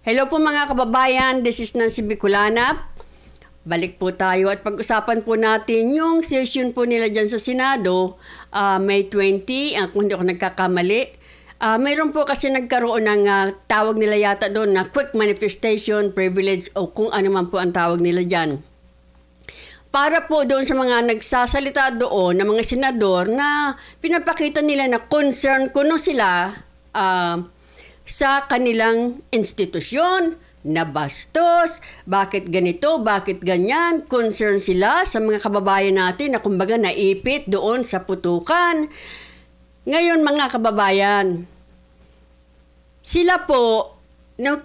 Hello po mga kababayan, this is Nancy Bicolana. Balik po tayo at pag-usapan po natin yung session po nila dyan sa Senado, May 20, kung hindi ako nagkakamali. Mayroon po kasi nagkaroon ng tawag nila yata doon na quick manifestation, privilege o kung ano man po ang tawag nila dyan. Para po doon sa mga nagsasalita doon, ng mga senador na pinapakita nila na concern kuno sila sa kanilang institusyon, na bastos, bakit ganito, bakit ganyan, concern sila sa mga kababayan natin na kumbaga naipit doon sa putukan. Ngayon mga kababayan, sila po,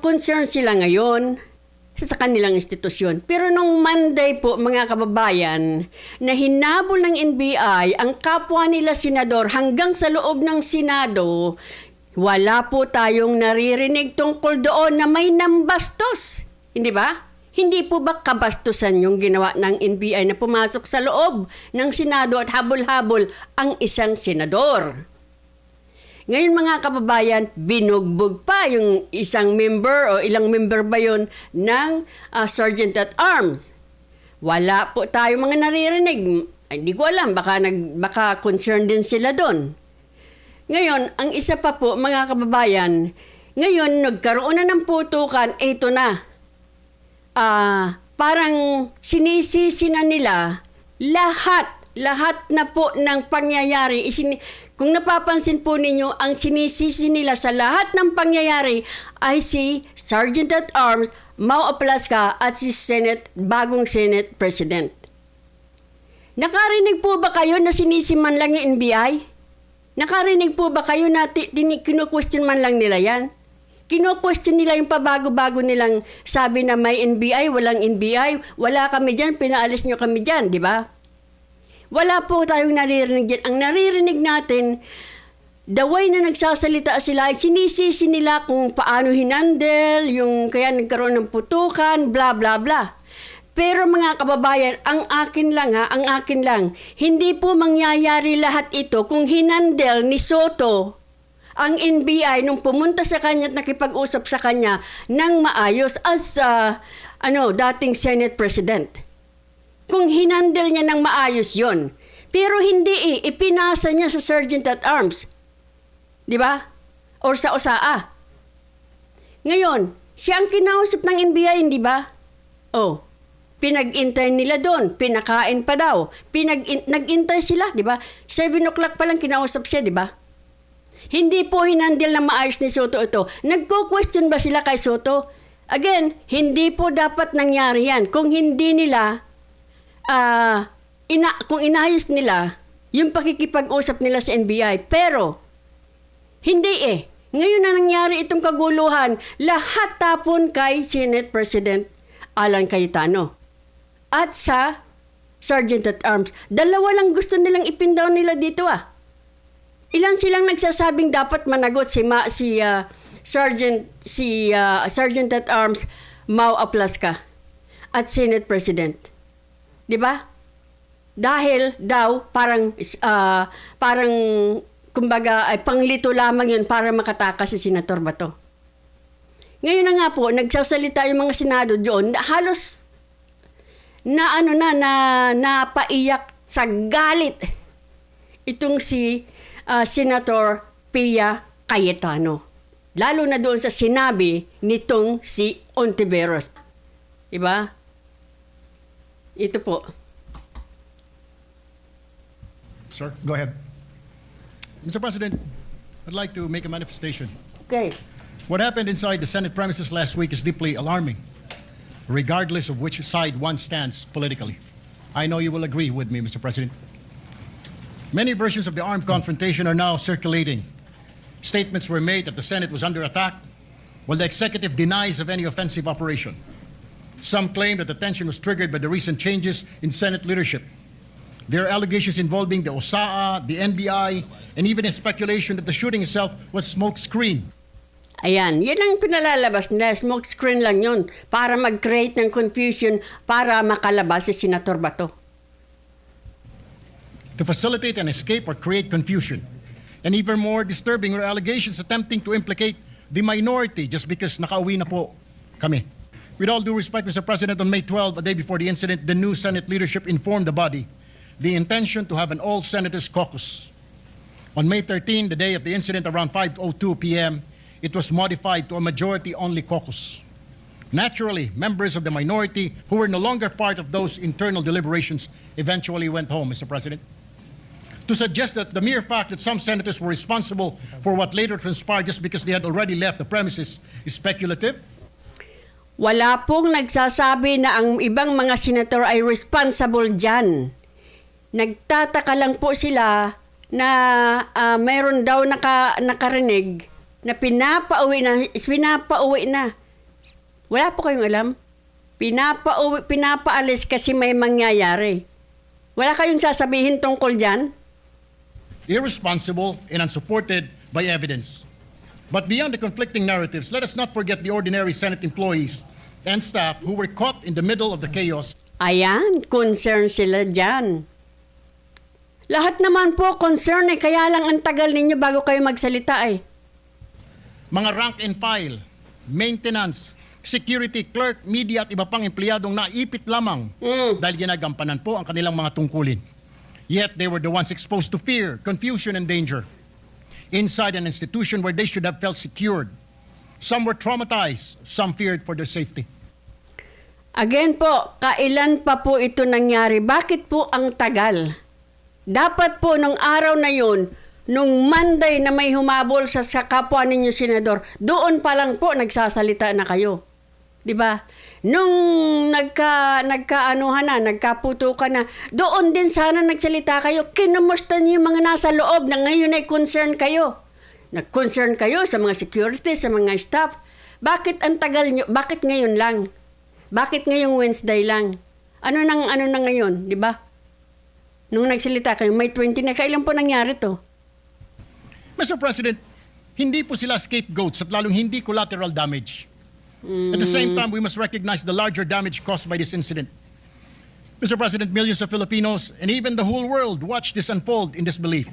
concern sila ngayon sa kanilang institusyon. Pero nung Monday po mga kababayan, na hinabol ng NBI ang kapwa nila senador hanggang sa loob ng Senado, wala po tayong naririnig tungkol doon na may nambastos. Hindi ba? Hindi po ba kabastusan yung ginawa ng NBI na pumasok sa loob ng Senado at habol-habol ang isang senador? Ngayon mga kababayan, binugbog pa yung isang member o ilang member ba yun ng Sergeant at Arms. Wala po tayong mga naririnig. Hindi ko alam, baka concerned din sila doon. Ngayon, ang isa pa po, mga kababayan, ngayon, nagkaroon na ng putukan, ito na. Parang sinisisi na nila lahat na po ng pangyayari. Kung napapansin po ninyo, ang sinisisi nila sa lahat ng pangyayari ay si Sergeant at Arms, Mau Aplasca at si bagong Senate President. Nakarinig po ba kayo na sinisiman lang yung NBI? Nakarinig po ba kayo na kinu-question man lang nila yan? Kinu-question nila yung pabago-bago nilang sabi na may NBI, walang NBI, wala kami dyan, pinaalis nyo kami dyan, di ba? Wala po tayong naririnig dyan. Ang naririnig natin, the way na nagsasalita sila, sinisisi nila kung paano hinandle, yung kaya nagkaroon ng putukan, bla bla bla. Pero mga kababayan, ang akin lang, hindi po mangyayari lahat ito kung hinandel ni Soto ang NBI nung pumunta sa kanya at nakipag-usap sa kanya ng maayos as dating Senate President. Kung hinandel niya ng maayos yon. Pero hindi ipinasa niya sa Sergeant at Arms. Di ba? Or sa OSAA. Ngayon, siya ang kinausap ng NBI, hindi ba? Pinag-intay nila doon, pinakain pa daw. Nag-intay sila, di ba? 7 o'clock pa lang kinausap siya, di ba? Hindi po hinandil na maayos ni Soto ito. Nagko-question ba sila kay Soto? Again, hindi po dapat nangyari yan. Kung hindi nila, kung inayos nila, yung pakikipag-usap nila sa NBI. Pero, hindi Ngayon na nangyari itong kaguluhan, lahat tapon kay Senate President Alan Cayetano. At sa Sergeant at Arms. Dalawa lang gusto nilang ipindown nila dito Ilan silang nagsasabing dapat managot si Sergeant at Arms Mau Aplasca at Senate President. 'Di ba? Dahil daw parang kumbaga ay panglito lamang 'yun para makatakas si Senator Bato. Ngayon na nga po nagsasalita yung mga senado doon, halos napaiyak sa galit itong si Senator Pia Cayetano. Lalo na doon sa sinabi nitong si Ontiveros. Diba? Ito po. Sir, go ahead. Mr. President, I'd like to make a manifestation. Okay. What happened inside the Senate premises last week is deeply alarming, regardless of which side one stands politically. I know you will agree with me, Mr. President. Many versions of the armed confrontation are now circulating. Statements were made that the Senate was under attack, while the executive denies of any offensive operation. Some claim that the tension was triggered by the recent changes in Senate leadership. There are allegations involving the OSAA, the NBI, and even a speculation that the shooting itself was smokescreen. Ayan, yan ang pinalalabas nila. Smoke screen lang yun para mag-create ng confusion para makalabas si Senator Bato. To facilitate an escape or create confusion. And even more disturbing are allegations attempting to implicate the minority just because nakauwi na po kami. With all due respect, Mr. President, on May 12, a day before the incident, the new Senate leadership informed the body the intention to have an all-senators caucus. On May 13, the day of the incident, around 5:02 p.m., it was modified to a majority-only caucus. Naturally, members of the minority who were no longer part of those internal deliberations eventually went home, Mr. President. To suggest that the mere fact that some senators were responsible for what later transpired just because they had already left the premises is speculative. Wala pong nagsasabi na ang ibang mga senator ay responsible dyan. Nagtataka lang po sila na mayroon daw nakarinig na pinapauwi na. Wala po kayong alam? Pinapaalis kasi may mangyayari. Wala kayong sasabihin tungkol dyan? Irresponsible and unsupported by evidence. But beyond the conflicting narratives, let us not forget the ordinary Senate employees and staff who were caught in the middle of the chaos. Ayan, concern sila dyan. Lahat naman po concern eh, kaya lang ang tagal ninyo bago kayo magsalita eh. Mga rank and file, maintenance, security, clerk, media at iba pang empleyadong naipit lamang dahil ginagampanan po ang kanilang mga tungkulin. Yet they were the ones exposed to fear, confusion, and danger inside an institution where they should have felt secured. Some were traumatized, some feared for their safety. Again po, kailan pa po ito nangyari? Bakit po ang tagal? Dapat po nung araw na yun, nung Monday na may humabol sa kapwa ninyo senador, doon pa lang po nagsasalita na kayo. 'Di ba? Nung nagkaputukan na, doon din sana nagsalita kayo. Kinumusta niyo yung mga nasa loob na ngayon ay concern kayo. Nag-concern kayo sa mga security, sa mga staff. Bakit ang tagal niyo? Bakit ngayon lang? Bakit ngayong Wednesday lang? Ano na ngayon, 'di ba? Nung nagsalita kayo, May 20 na, kailan po nangyari to? Mr. President, hindi po sila scapegoats at lalong hindi collateral damage. At the same time, we must recognize the larger damage caused by this incident. Mr. President, millions of Filipinos and even the whole world watched this unfold in disbelief.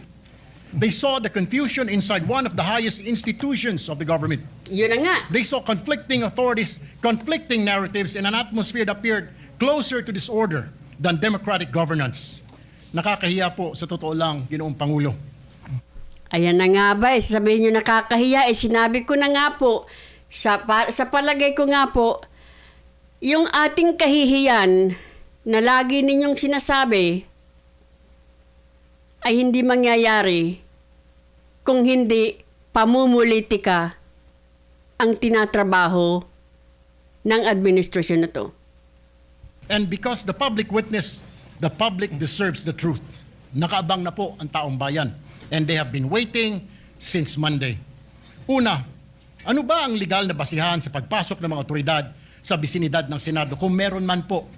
They saw the confusion inside one of the highest institutions of the government. Yun na nga. They saw conflicting authorities, conflicting narratives in an atmosphere that appeared closer to disorder than democratic governance. Nakakahiya po sa totoo lang, Ginoong Pangulo. Ayan na nga ba, sabihin nyo nakakahiya, sinabi ko na nga po, sa palagay ko nga po, yung ating kahihiyan na lagi ninyong sinasabi ay hindi mangyayari kung hindi pamumulitika ang tinatrabaho ng administrasyon na to. And because the public witnessed, the public deserves the truth. Nakaabang na po ang taong bayan. And they have been waiting since Monday. Una, ano ba ang legal na basihan sa pagpasok ng mga otoridad sa bisinidad ng Senado kung meron man po?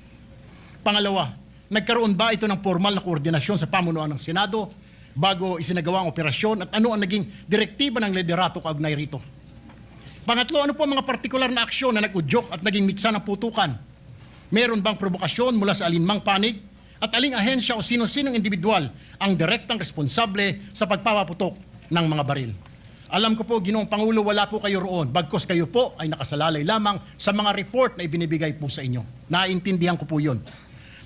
Pangalawa, nagkaroon ba ito ng formal na koordinasyon sa pamunuan ng Senado bago isinagawa ang operasyon at ano ang naging direktiba ng liderato kaugnay rito? Pangatlo, ano po ang mga partikular na aksyon na nag-udyok at naging mitsa ng putukan? Meron bang provokasyon mula sa alinmang panig? At aling ahensya o sino-sinong individual ang direktang responsable sa pagpapaputok ng mga baril? Alam ko po, Ginoong Pangulo, wala po kayo roon. Bagkos kayo po ay nakasalalay lamang sa mga report na ibinibigay po sa inyo. Naintindihan ko po yun.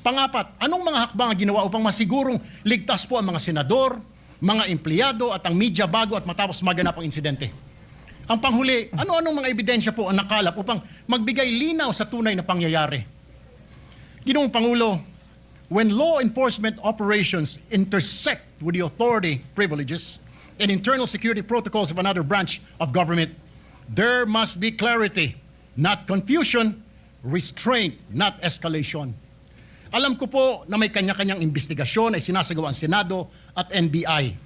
Pangapat, anong mga hakbang ang ginawa upang masigurong ligtas po ang mga senador, mga empleyado at ang media bago at matapos maganap ang insidente? Ang panghuli, ano-anong mga ebidensya po ang nakalap upang magbigay linaw sa tunay na pangyayari? Ginoong Pangulo, when law enforcement operations intersect with the authority privileges and internal security protocols of another branch of government, there must be clarity, not confusion, restraint, not escalation. Alam ko po na may kanya-kanyang investigasyon ay sinasagawa ang Senado at NBI.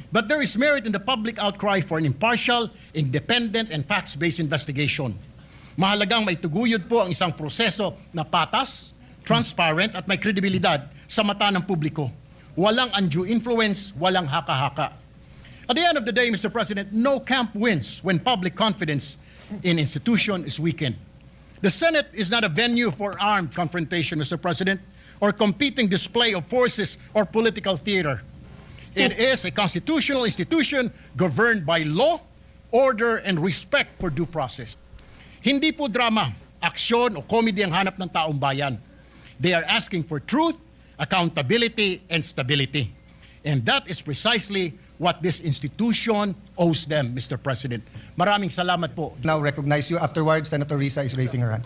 But there is merit in the public outcry for an impartial, independent, and facts-based investigation. Mahalagang maituguyod po ang isang proseso na patas, transparent, at may kredibilidad sa mata ng publiko. Walang undue influence, walang haka-haka. At the end of the day, Mr. President, no camp wins when public confidence in institution is weakened. The Senate is not a venue for armed confrontation, Mr. President, or competing display of forces or political theater. It is a constitutional institution governed by law, order, and respect for due process. Hindi po drama, aksyon o comedy ang hanap ng taong bayan. They are asking for truth, accountability, and stability. And that is precisely what this institution owes them, Mr. President. Maraming salamat po. Now recognize you. Afterwards, Senator Risa is raising her hand.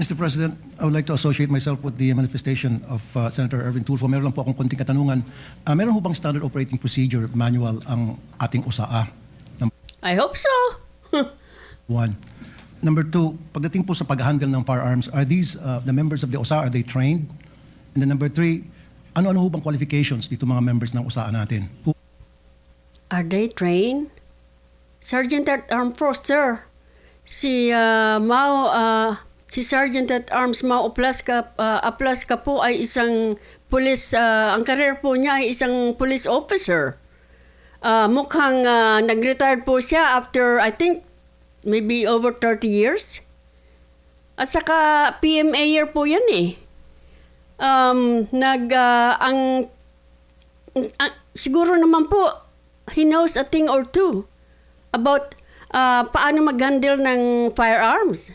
Mr. President, I would like to associate myself with the manifestation of Senator Erwin Tulfo. Meron lang po akong konting katanungan. Meron ho bang standard operating procedure manual ang ating USAA? I hope so. One. Number two, pagdating po sa pag-handle ng firearms, are these, the members of the USAA, are they trained? And then number three, ano-ano ho bang qualifications dito mga members ng USAA natin? Are they trained? Sergeant at Armed Forces, sir. Si si Sergeant at Arms Mao Aplasca po ay isang police, ang career po niya ay isang police officer. Mukhang nag-retired po siya after, I think, maybe over 30 years. At saka PMA year po yan eh. Siguro naman po, he knows a thing or two about paano mag-handle ng firearms.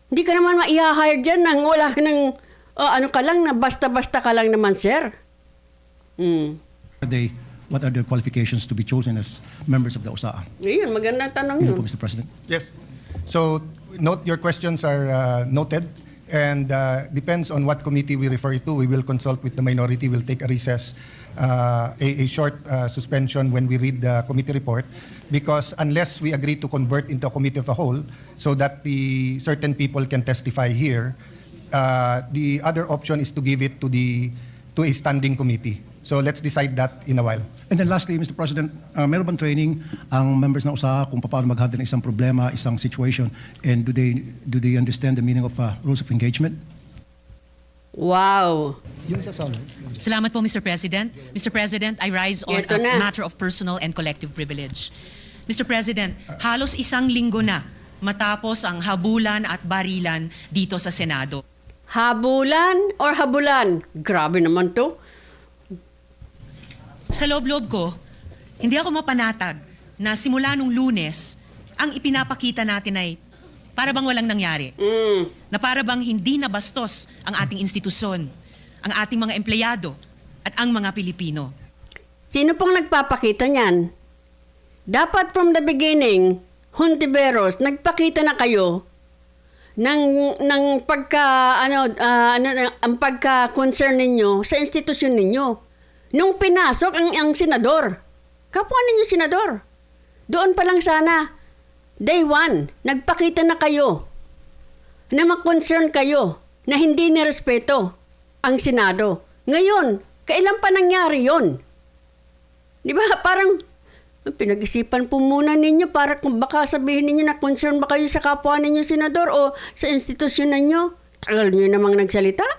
Hindi ka naman ma-hire dyan nang wala ka ng, ano ka lang, na basta-basta ka lang naman, sir. What are their qualifications to be chosen as members of the USAA? Yun, magandang tanong Yun yun. po, Mr. President. Yes. So note your questions are noted, and depends on what committee we refer to. We will consult with the minority. We'll take a recess, a short suspension when we read the committee report, because unless we agree to convert into a committee of a whole, so that the certain people can testify here, the other option is to give it to a standing committee. So let's decide that in a while. And then lastly, Mr. President, meron bang training ang members ng USAA kung paano mag-handle ng isang problema, isang situation, and do they understand the meaning of rules of engagement? Wow. Yung sa summary. Salamat po, Mr. President. Mr. President, I rise on Ito a na. matter of personal and collective privilege. Mr. President, halos isang linggo na matapos ang habulan at barilan dito sa Senado. Habulan or habulan? Grabe naman to. Sa loob-loob ko, hindi ako mapanatag na simula nung Lunes, ang ipinapakita natin ay para bang walang nangyari. Na para bang hindi nabastos ang ating institusyon, ang ating mga empleyado, at ang mga Pilipino. Sino pong nagpapakita niyan? Dapat from the beginning, Hontiveros, nagpakita na kayo ng ang pagka-concern ninyo sa institusyon ninyo. Nung pinasok ang senador, kapwa ninyo senador, doon pa lang sana, day one, nagpakita na kayo na mag-concern kayo na hindi nirespeto ang Senado. Ngayon, kailan pa nangyari yon? Di ba? Parang pinag-isipan po muna ninyo para kung baka sabihin ninyo na concern ba kayo sa kapwa ninyo senador o sa institusyon ninyo. Tagal nyo namang nagsalita.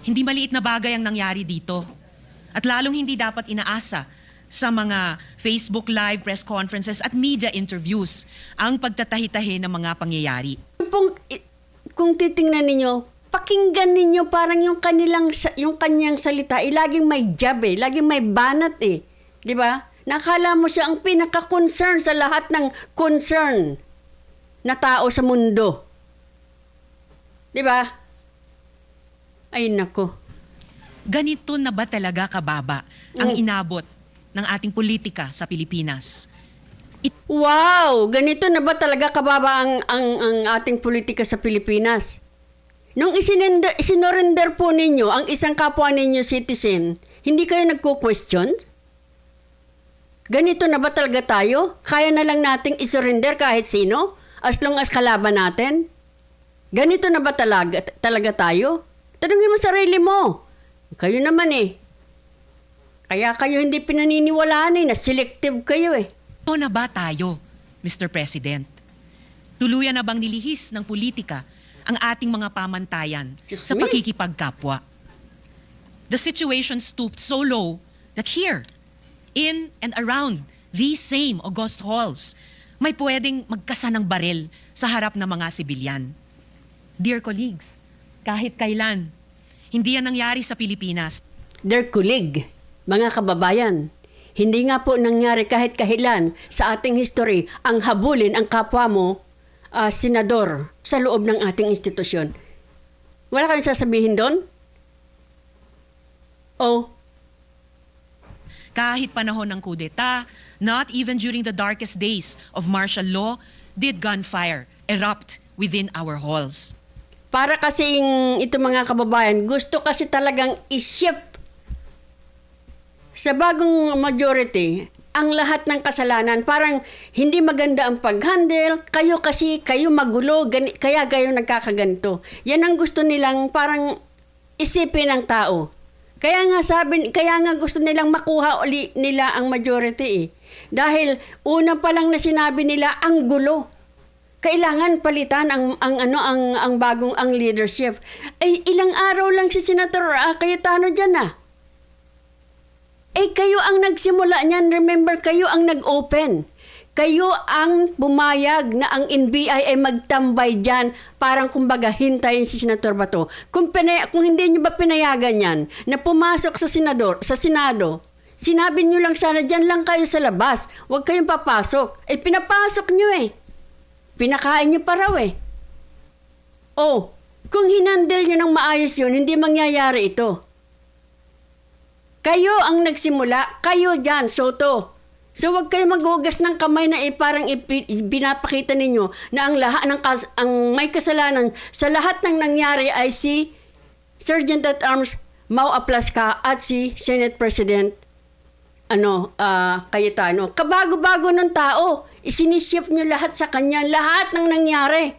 Hindi maliit na bagay ang nangyari dito. At lalong hindi dapat inaasa sa mga Facebook Live, press conferences at media interviews ang pagtatahi-tahi ng mga pangyayari. Kung titingnan ninyo, pakinggan ninyo parang yung kanyang salita, laging may jab laging may banat Di ba? Nakala mo siya ang pinaka-concern sa lahat ng concern na tao sa mundo. Di ba? Ay nako. Ganito na ba talaga kababa ang inabot ng ating politika sa Pilipinas? Wow! Ganito na ba talaga kababa ang ating politika sa Pilipinas? Nung isinorender po ninyo ang isang kapwa ninyo citizen, hindi kayo nagko-question? Ganito na ba talaga tayo? Kaya na lang nating isurrender kahit sino? As long as kalaban natin? Ganito na ba talaga tayo? Tanungin mo sarili mo. Kayo naman Kaya kayo hindi pinaniniwalaan na selective kayo Ito na ba tayo, Mr. President? Tuluyan na bang nilihis ng politika ang ating mga pamantayan Diyos sa me. pakikipagkapwa? The situation stooped so low that here, in and around these same august halls, may pwedeng magkasa ng baril sa harap ng mga sibilyan. Dear colleagues, kahit kailan, hindi yan nangyari sa Pilipinas. Dear colleague, mga kababayan, Hindi nga po nangyari kahit kahilan sa ating history ang habulin ang kapwa mo, senador, sa loob ng ating institusyon. Wala kayong sasabihin doon? Oh, Kahit panahon ng kudeta, not even during the darkest days of martial law did gunfire erupt within our halls. para kasing ito mga kababayan, gusto kasi talagang i-shift sa bagong majority ang lahat ng kasalanan. Parang hindi maganda ang pag-handle, kayo magulo, kaya kayo nagkakaganto. Yan ang gusto nilang parang isipin ng tao. Kaya nga gusto nilang makuha uli nila ang majority eh. Dahil una pa lang na sinabi nila ang gulo. Kailangan palitan ang bagong leadership. Ay ilang araw lang si Senator Cayetano diyan ah. Kayo ang nagsimula niyan. Remember, kayo ang nag-open. Kayo ang pumayag na ang NBI ay magtambay dyan, parang kumbaga hintayin si Senator Bato. Kung hindi nyo ba pinayagan yan, na pumasok sa Senado, sinabi nyo lang sana dyan lang kayo sa labas, huwag kayong papasok. Pinapasok nyo eh. Pinakain nyo pa raw eh. Oh, kung hinandel nyo ng maayos yun, hindi mangyayari ito. Kayo ang nagsimula, kayo dyan, Soto. So wag kayo maghugas ng kamay na parang binapakita ninyo na ang may kasalanan sa lahat ng nangyari ay si Sergeant at Arms Mau Aplaska at si Senate President Cayetano. Kabago-bago ng tao, isinishift nyo lahat sa kanya, lahat ng nangyari.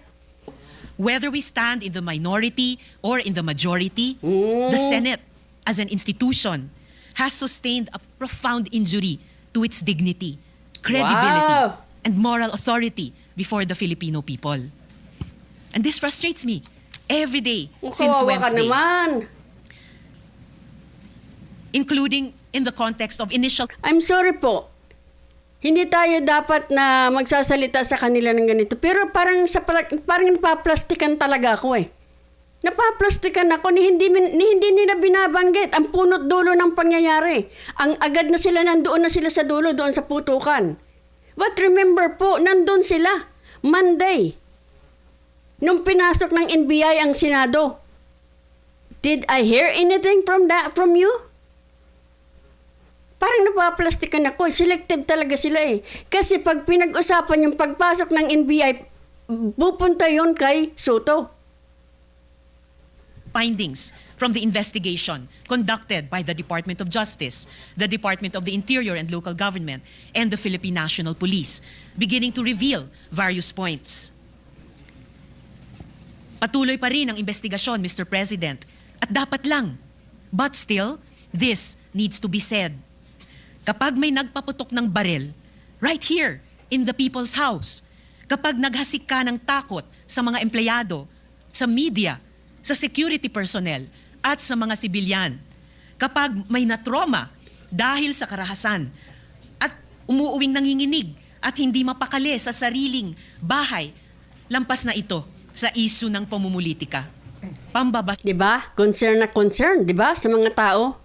Whether we stand in the minority or in the majority, the Senate as an institution has sustained a profound injury to its dignity, credibility, Wow. and moral authority before the Filipino people. And this frustrates me every day since Kawawa ka Wednesday, naman. including in the context of initial I'm sorry po. Hindi tayo dapat na magsasalita sa kanila ng ganito. Pero parang napaplastikan talaga ako eh. Napaplastikan ako ni hindi nila binabanggit ang punot dulo ng pangyayari. Ang agad na sila nandoon na sila sa dulo, doon sa putukan. But remember po, nandoon sila Monday. Nung pinasok ng NBI ang Senado. Did I hear anything from you? Parang napaplastikan ako. Selective talaga sila eh. Kasi pag pinag-usapan yung pagpasok ng NBI, pupunta yon kay Soto. findings from the investigation conducted by the Department of Justice, the Department of the Interior and Local Government, and the Philippine National Police, beginning to reveal various points. Patuloy pa rin ang investigasyon, Mr. President, at dapat lang. But still, this needs to be said. Kapag may nagpaputok ng baril, right here, in the people's house, kapag naghasik ka ng takot sa mga empleyado, sa media, sa security personnel at sa mga sibilyan. Kapag may natroma dahil sa karahasan at umuuwing nanginginig at hindi mapakali sa sariling bahay, lampas na ito sa isyu ng pamumulitika. Pambabas. 'Di ba? Concern na concern, 'di ba, sa mga tao?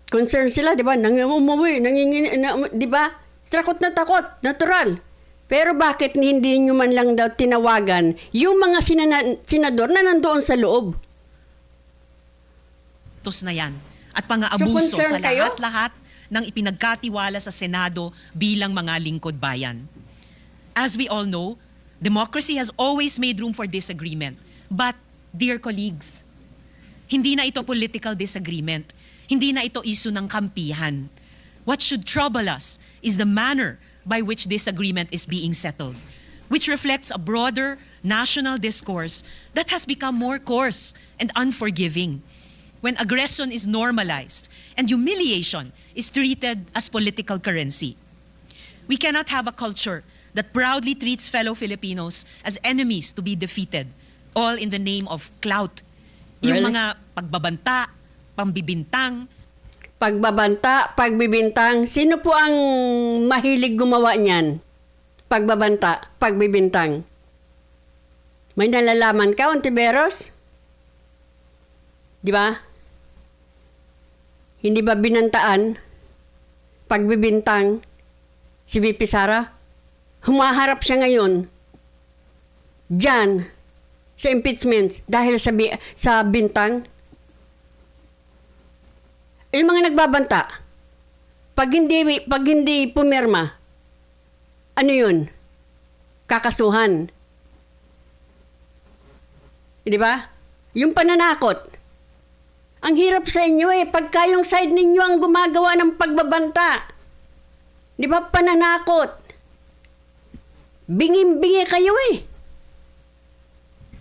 Concern sila, 'di ba? Umuwi, nanginginig, 'di ba? Takot na takot, natural. Pero bakit hindi nyo man lang daw tinawagan yung mga senador na nandoon sa loob? Na yan. At pang-aabuso So, sa concerned kayo? lahat-lahat ng ipinagkatiwala sa Senado bilang mga lingkod bayan. As we all know, democracy has always made room for disagreement. But, dear colleagues, hindi na ito political disagreement. Hindi na ito issue ng kampihan. What should trouble us is the manner by which this agreement is being settled, which reflects a broader national discourse that has become more coarse and unforgiving. When aggression is normalized and humiliation is treated as political currency. We cannot have a culture that proudly treats fellow Filipinos as enemies to be defeated, all in the name of clout. Yung Really? mga pagbabanta, pambibintang, Pagbibintang. Sino po ang mahilig gumawa niyan? Pagbabanta, pagbibintang. May nalalaman ka, Ontiveros? Di ba? Hindi ba binantaan? pagbibintang si VP Sara. Humaharap siya ngayon diyan sa impeachment dahil sa bintang. Yung mga nagbabanta, pag hindi pumirma, ano yun? Kakasuhan. Di ba? Yung pananakot. Ang hirap sa inyo pagka yung side ninyo ang gumagawa ng pagbabanta. Di ba? Pananakot. Bingi-bingi kayo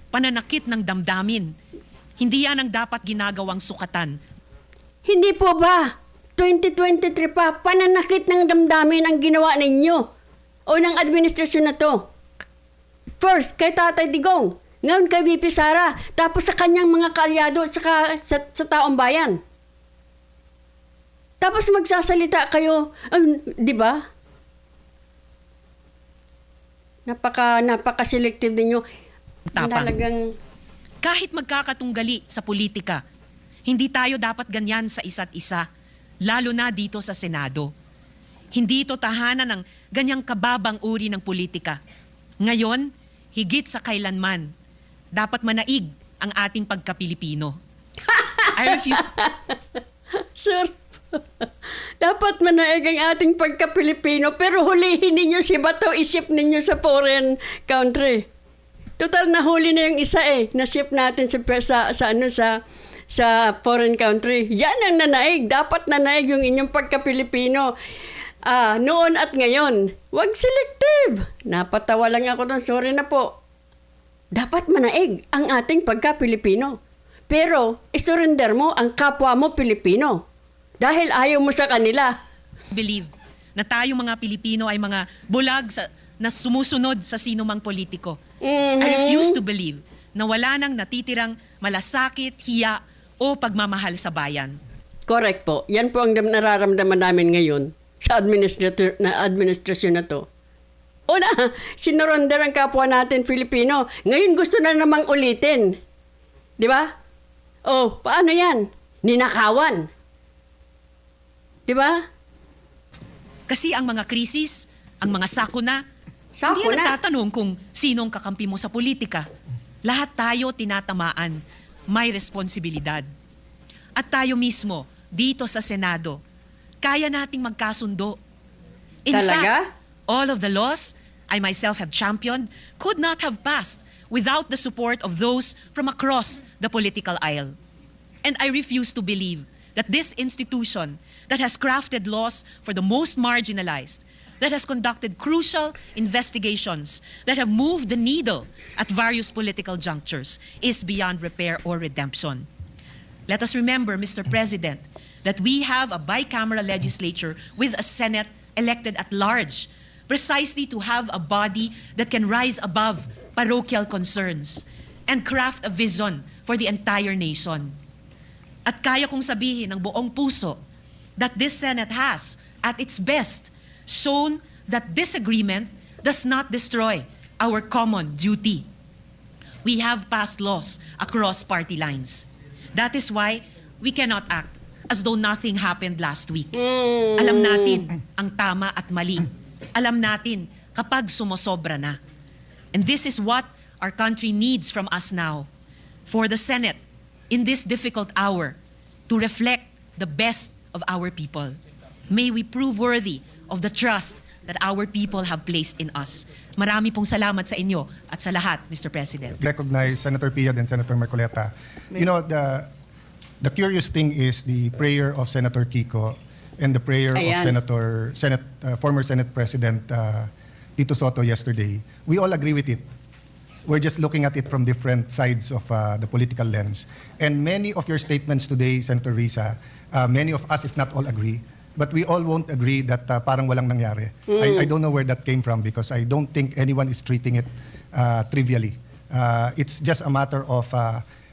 Pananakit ng damdamin. Hindi yan ang dapat ginagawang sukatan. Hindi po ba? 2023 pa, pananakit ng damdamin ang ginawa ninyo o ng administrasyon na to. First, kay Tatay Digong. Ngayon kay VP Sara. Tapos sa kanyang mga kaalyado at saka sa taong bayan. Tapos magsasalita kayo, di ba? Napaka-selective ninyo. Tapang. Talagang Kahit magkakatunggali sa politika, hindi tayo dapat ganyan sa isa't isa, lalo na dito sa Senado. Hindi ito tahanan ng ganyang kababang uri ng politika. Ngayon, higit sa kailanman, dapat manaig ang ating pagka-Pilipino. I refuse. Sir, dapat manaig ang ating pagka-Pilipino pero hulihin ninyo si Bato, isip ninyo sa foreign country. Total nahuli na yung isa na-ship natin sa foreign country. Yan ang nanaig. Dapat nanaig yung inyong pagka-Pilipino. Noon at ngayon. Huwag selective. Napatawa lang ako doon. Sorry na po. Dapat manaig ang ating pagka-Pilipino. Pero, isurrender mo ang kapwa mo Pilipino. Dahil ayaw mo sa kanila. Believe na tayo mga Pilipino ay mga bulag na sumusunod sa sinumang politiko. I refuse to believe na wala nang natitirang malasakit, hiya o pagmamahal sa bayan. Correct po. Yan po ang nararamdaman namin ngayon sa administrasyon na to. Una, sinurrender ang kapwa natin Filipino. Ngayon gusto na namang ulitin. Di ba? Oh, paano yan? Ninakawan. Di ba? Kasi ang mga krisis, ang mga sakuna, Sakuna. hindi nagtatanong kung sinong kakampi mo sa politika. Lahat tayo tinatamaan. May responsibilidad. At tayo mismo, dito sa Senado, kaya nating magkasundo. In Talaga? fact, all of the laws I myself have championed could not have passed without the support of those from across the political aisle. And I refuse to believe that this institution that has crafted laws for the most marginalized, that has conducted crucial investigations, that have moved the needle at various political junctures, is beyond repair or redemption. Let us remember, Mr. President, that we have a bicameral legislature with a Senate elected at large, precisely to have a body that can rise above parochial concerns and craft a vision for the entire nation. At kaya kong sabihin ng buong puso that this Senate has, at its best, shown that disagreement does not destroy our common duty. We have passed laws across party lines. That is why we cannot act as though nothing happened last week. Alam natin ang tama at mali. Alam natin kapag sumosobra na. And this is what our country needs from us now. For the Senate, in this difficult hour, to reflect the best of our people. May we prove worthy of the trust that our people have placed in us. Marami pong salamat sa inyo at sa lahat, Mr. President. Recognize Senator Pia and Senator Marcoleta. You know, the curious thing is the prayer of Senator Kiko and the prayer Ayan. of former Senate President Tito Soto yesterday. We all agree with it. We're just looking at it from different sides of the political lens. And many of your statements today, Senator Risa, many of us, if not all, agree. But we all won't agree that parang walang nangyari. I don't know where that came from because I don't think anyone is treating it trivially. It's just a matter of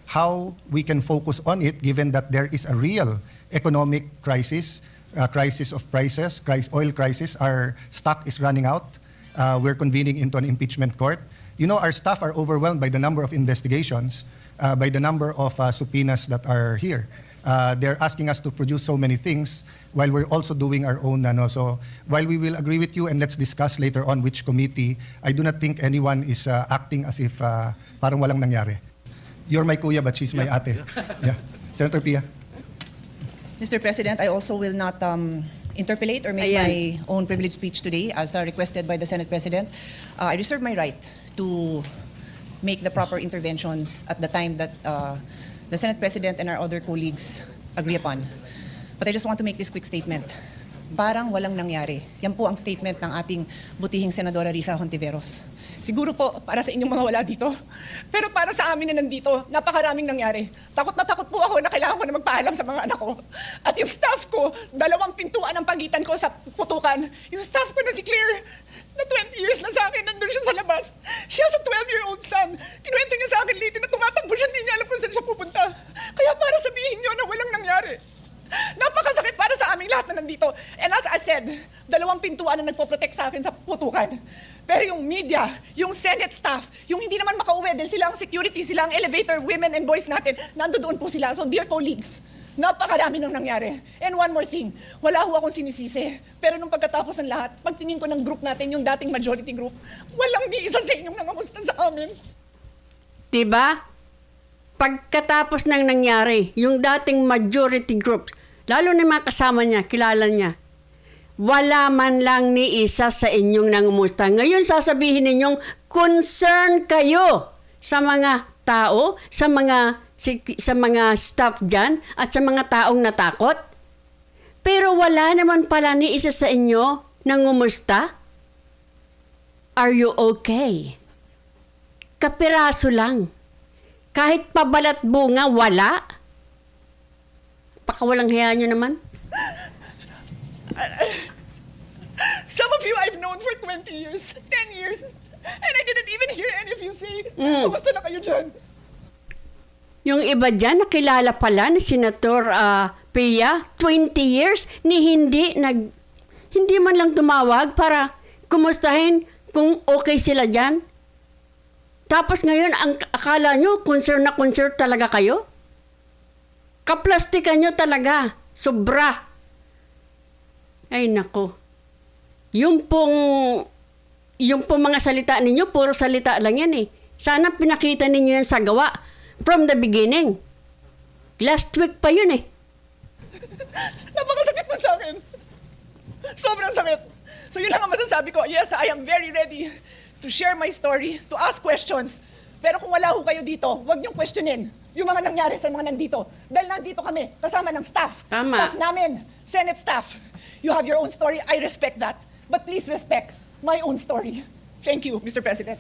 how we can focus on it given that there is a real economic crisis, crisis of prices, oil crisis. Our stock is running out. We're convening into an impeachment court. You know, our staff are overwhelmed by the number of investigations, by the number of subpoenas that are here. They're asking us to produce so many things while we're also doing our own. So while we will agree with you and let's discuss later on which committee, I do not think anyone is acting as if parang walang nangyari. You're my kuya, but she's my ate. Yeah. Senator Pia. Mr. President, I also will not interpolate or make Ayan. my own privileged speech today as requested by the Senate President. I reserve my right to make the proper interventions at the time that the Senate President and our other colleagues agree upon. But I just want to make this quick statement. Parang walang nangyari. Yan po ang statement ng ating butihing Senadora Risa Hontiveros. Siguro po para sa inyong mga wala dito. Pero para sa amin na nandito, napakaraming nangyari. Takot na takot po ako na kailangan ko na magpaalam sa mga anak ko. At yung staff ko, 2 pintuan ang pagitan ko sa putukan. Yung staff ko na si Claire, na 20 years na sa akin, nandun siya sa labas. She has a 12-year-old son. Kinuwento niya sa akin lately na tumatakbo siya, hindi niya alam kung saan siya pupunta. Kaya para sabihin niyo na walang nangyari. Napakasakit para sa aming lahat na nandito. And as I said, 2 pintuan na nagpo-protect sa akin sa putukan. Pero yung media, yung Senate staff, yung hindi naman makauwi dahil sila ang security, sila ang elevator women and boys natin, nandoon po sila. So dear colleagues, napakarami nang nangyari. And one more thing, wala ho akong sinisisi. Pero nung pagkatapos ng lahat, pagtingin ko ng group natin, yung dating majority group, walang ni isa sa inyong nangamusta sa amin. Diba? Pagkatapos ng nangyari, yung dating majority group, lalo na yung mga kasama niya, kilala niya, wala man lang ni isa sa inyong nangumusta. Ngayon sasabihin ninyong concern kayo sa mga tao, sa mga staff dyan, at sa mga taong natakot. Pero wala naman pala ni isa sa inyo nangumusta. Are you okay? Kapiraso lang. Kahit pabalat bunga, wala. Pakawalang hiya nyo naman. Some of you I've known for 20 years, 10 years, and I didn't even hear any of you say, kumusta na kayo dyan? Yung iba dyan, nakilala pala ni Senator Pia, 20 years, hindi man lang tumawag para kumustahin kung okay sila dyan. Tapos ngayon, ang akala nyo, concern na concern talaga kayo? Kaplastikan nyo talaga. Sobra. Ay, nako. Yung pong mga salita ninyo, puro salita lang yan eh. Sana pinakita ninyo yan sa gawa from the beginning. Last week pa yun eh. Napakasakit na sa akin. Sobrang sakit. So yun lang ang masasabi ko. Yes, I am very ready to share my story, to ask questions. Pero kung wala ho kayo dito, huwag niyong questionin yung mga nangyari sa mga nandito. Dahil nandito kami, kasama ng staff. Tama. Staff namin, Senate staff. You have your own story, I respect that. But please respect my own story. Thank you, Mr. President.